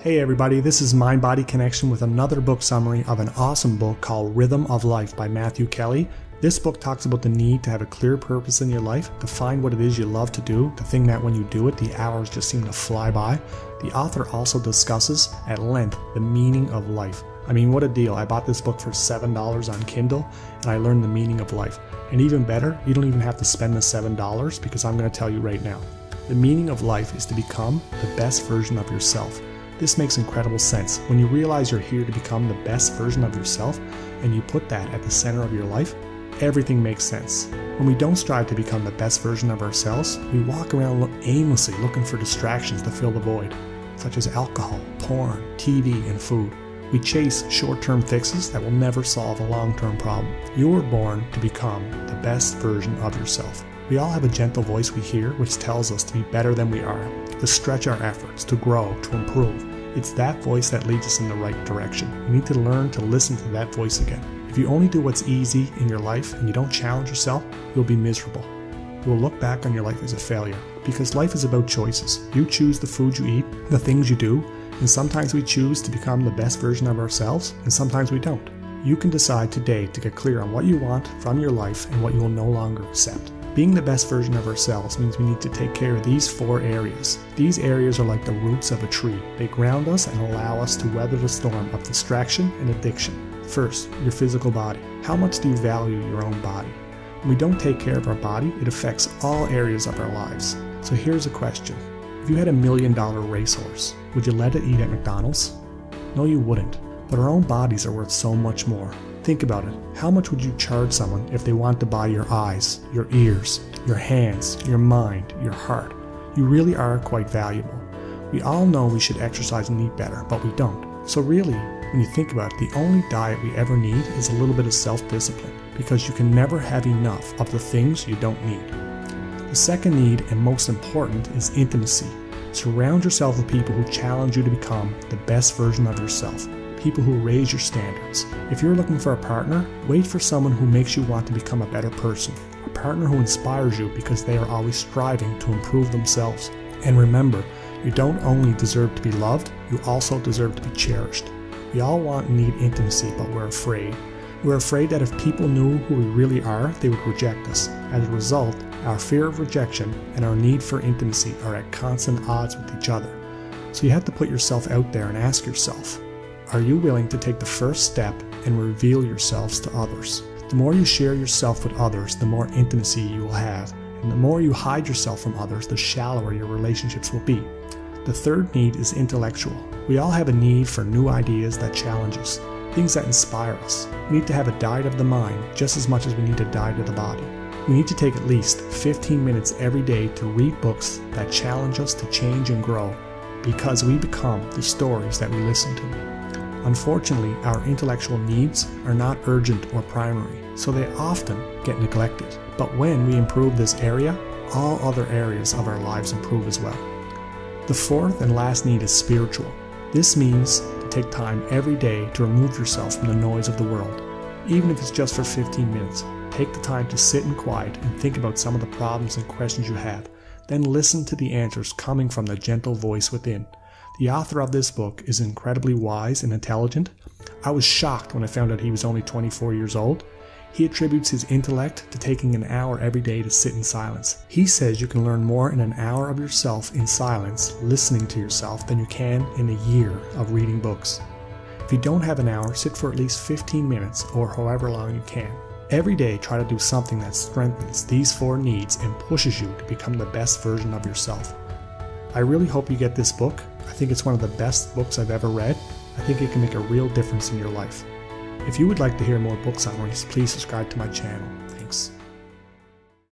Hey everybody, this is Mind Body Connection with another book summary of an awesome book called Rhythm of Life by Matthew Kelly. This book talks about the need to have a clear purpose in your life, to find what it is you love to do, the thing that when you do it, the hours just seem to fly by. The author also discusses at length the meaning of life. I mean, what a deal. I bought this book for $7 on Kindle and I learned the meaning of life. And even better, you don't even have to spend the $7 because I'm going to tell you right now. The meaning of life is to become the best version of yourself. This makes incredible sense. When you realize you're here to become the best version of yourself and you put that at the center of your life, everything makes sense. When we don't strive to become the best version of ourselves, we walk around aimlessly looking for distractions to fill the void, such as alcohol, porn, TV, and food. We chase short-term fixes that will never solve a long-term problem. You were born to become the best version of yourself. We all have a gentle voice we hear which tells us to be better than we are, to stretch our efforts, to grow, to improve. It's that voice that leads us in the right direction. You need to learn to listen to that voice again. If you only do what's easy in your life and you don't challenge yourself, you'll be miserable. You will look back on your life as a failure because life is about choices. You choose the food you eat, the things you do, and sometimes we choose to become the best version of ourselves and sometimes we don't. You can decide today to get clear on what you want from your life and what you will no longer accept. Being the best version of ourselves means we need to take care of these 4 areas. These areas are like the roots of a tree. They ground us and allow us to weather the storm of distraction and addiction. First, your physical body. How much do you value your own body? When we don't take care of our body, it affects all areas of our lives. So here's a question. If you had $1 million racehorse, would you let it eat at McDonald's? No, you wouldn't. But our own bodies are worth so much more. Think about it. How much would you charge someone if they want to buy your eyes, your ears, your hands, your mind, your heart? You really are quite valuable. We all know we should exercise and eat better, but we don't. So really, when you think about it, the only diet we ever need is a little bit of self-discipline, because you can never have enough of the things you don't need. The second need, and most important, is intimacy. Surround yourself with people who challenge you to become the best version of yourself. People who raise your standards. If you're looking for a partner, wait for someone who makes you want to become a better person. A partner who inspires you because they are always striving to improve themselves. And remember, you don't only deserve to be loved, you also deserve to be cherished. We all want and need intimacy, but we're afraid. We're afraid that if people knew who we really are, they would reject us. As a result, our fear of rejection and our need for intimacy are at constant odds with each other. So you have to put yourself out there and ask yourself, are you willing to take the first step and reveal yourselves to others? The more you share yourself with others, the more intimacy you will have. And the more you hide yourself from others, the shallower your relationships will be. The third need is intellectual. We all have a need for new ideas that challenge us, things that inspire us. We need to have a diet of the mind just as much as we need a diet of the body. We need to take at least 15 minutes every day to read books that challenge us to change and grow, because we become the stories that we listen to. Unfortunately, our intellectual needs are not urgent or primary, so they often get neglected. But when we improve this area, all other areas of our lives improve as well. The fourth and last need is spiritual. This means to take time every day to remove yourself from the noise of the world. Even if it's just for 15 minutes, take the time to sit in quiet and think about some of the problems and questions you have. Then listen to the answers coming from the gentle voice within. The author of this book is incredibly wise and intelligent. I was shocked when I found out he was only 24 years old. He attributes his intellect to taking an hour every day to sit in silence. He says you can learn more in an hour of yourself in silence, listening to yourself, than you can in a year of reading books. If you don't have an hour, sit for at least 15 minutes or however long you can. Every day, try to do something that strengthens these 4 needs and pushes you to become the best version of yourself. I really hope you get this book. I think it's one of the best books I've ever read. I think it can make a real difference in your life. If you would like to hear more book summaries, please subscribe to my channel. Thanks.